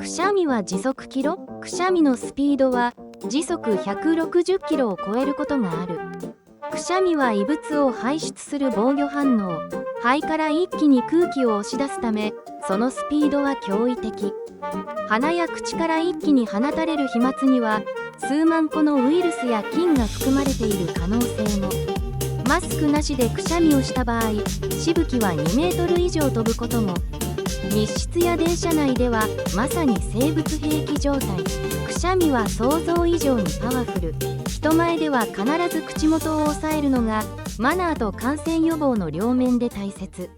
くしゃみは時速キロ？くしゃみのスピードは時速160キロを超えることがある。くしゃみは異物を排出する防御反応。肺から一気に空気を押し出すため、そのスピードは驚異的。鼻や口から一気に放たれる飛沫には数万個のウイルスや菌が含まれている可能性も。マスクなしでくしゃみをした場合、しぶきは2メートル以上飛ぶことも。密室や電車内ではまさに生物兵器状態。くしゃみは想像以上にパワフル。人前では必ず口元を押さえるのがマナーと感染予防の両面で大切。